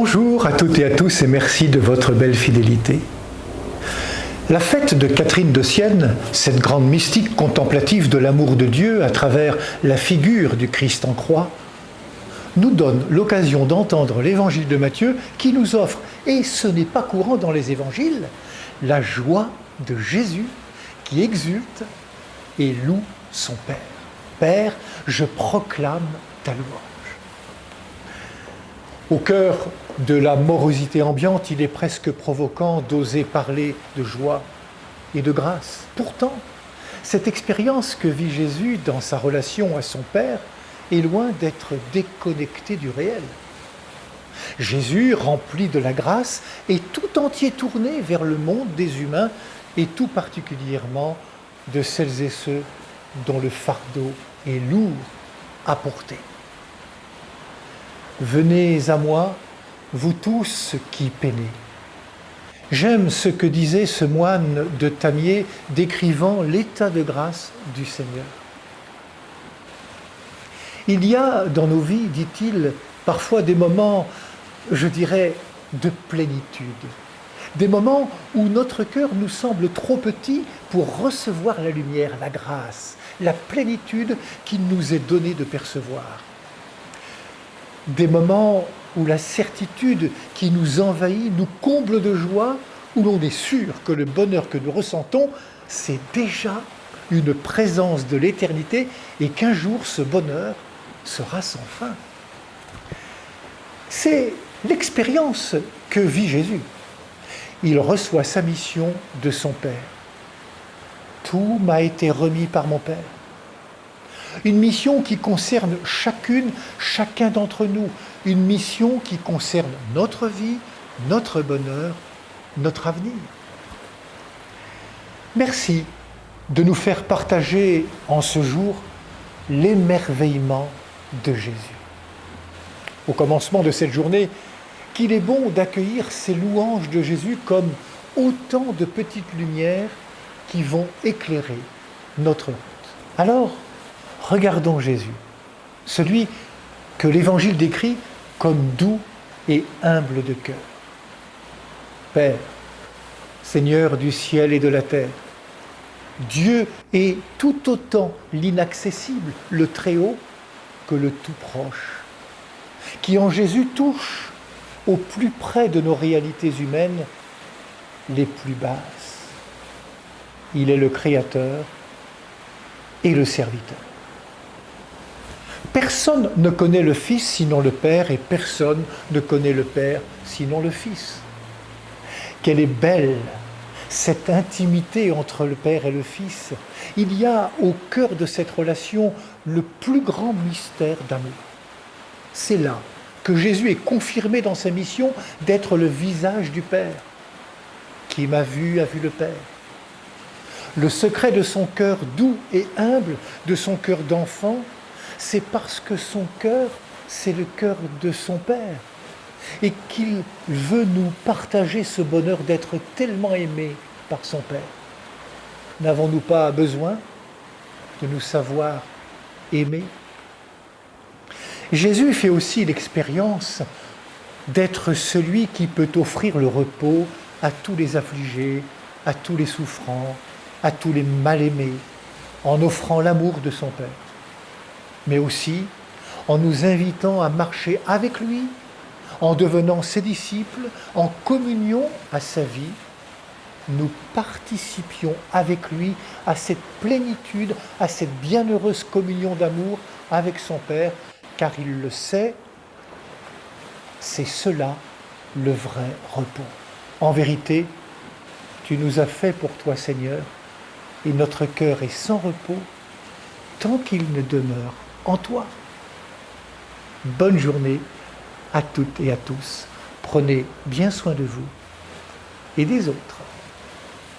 Bonjour à toutes et à tous et merci de votre belle fidélité. La fête de Catherine de Sienne, cette grande mystique contemplative de l'amour de Dieu à travers la figure du Christ en croix, nous donne l'occasion d'entendre l'évangile de Matthieu qui nous offre, et ce n'est pas courant dans les évangiles, la joie de Jésus qui exulte et loue son Père. Père, je proclame ta louange. Au cœur de la morosité ambiante, il est presque provoquant d'oser parler de joie et de grâce. Pourtant, cette expérience que vit Jésus dans sa relation à son Père est loin d'être déconnectée du réel. Jésus, rempli de la grâce, est tout entier tourné vers le monde des humains et tout particulièrement de celles et ceux dont le fardeau est lourd à porter. Venez à moi, vous tous qui peinez. J'aime ce que disait ce moine de Tamier décrivant l'état de grâce du Seigneur. Il y a dans nos vies, dit-il, parfois des moments, je dirais, de plénitude. Des moments où notre cœur nous semble trop petit pour recevoir la lumière, la grâce, la plénitude qu'il nous est donné de percevoir. Des moments où la certitude qui nous envahit nous comble de joie, où l'on est sûr que le bonheur que nous ressentons, c'est déjà une présence de l'éternité et qu'un jour ce bonheur sera sans fin. C'est l'expérience que vit Jésus. Il reçoit sa mission de son Père. Tout m'a été remis par mon Père. Une mission qui concerne chacun d'entre nous. Une mission qui concerne notre vie, notre bonheur, notre avenir. Merci de nous faire partager en ce jour l'émerveillement de Jésus. Au commencement de cette journée, qu'il est bon d'accueillir ces louanges de Jésus comme autant de petites lumières qui vont éclairer notre route. Alors, regardons Jésus, celui que l'Évangile décrit comme doux et humble de cœur. Père, Seigneur du ciel et de la terre, Dieu est tout autant l'inaccessible, le Très-Haut, que le tout proche, qui en Jésus touche au plus près de nos réalités humaines les plus basses. Il est le Créateur et le serviteur. Personne ne connaît le Fils sinon le Père et personne ne connaît le Père sinon le Fils. Quelle est belle cette intimité entre le Père et le Fils. Il y a au cœur de cette relation le plus grand mystère d'amour. C'est là que Jésus est confirmé dans sa mission d'être le visage du Père. Qui m'a vu a vu le Père. Le secret de son cœur doux et humble, de son cœur d'enfant, c'est parce que son cœur, c'est le cœur de son Père. Et qu'il veut nous partager ce bonheur d'être tellement aimé par son Père. N'avons-nous pas besoin de nous savoir aimer ? Jésus fait aussi l'expérience d'être celui qui peut offrir le repos à tous les affligés, à tous les souffrants, à tous les mal-aimés, en offrant l'amour de son Père, mais aussi en nous invitant à marcher avec lui, en devenant ses disciples, en communion à sa vie, nous participions avec lui à cette plénitude, à cette bienheureuse communion d'amour avec son Père, car il le sait, c'est cela le vrai repos. En vérité, tu nous as fait pour toi, Seigneur, et notre cœur est sans repos tant qu'il ne demeure en toi. Bonne journée à toutes et à tous. Prenez bien soin de vous et des autres.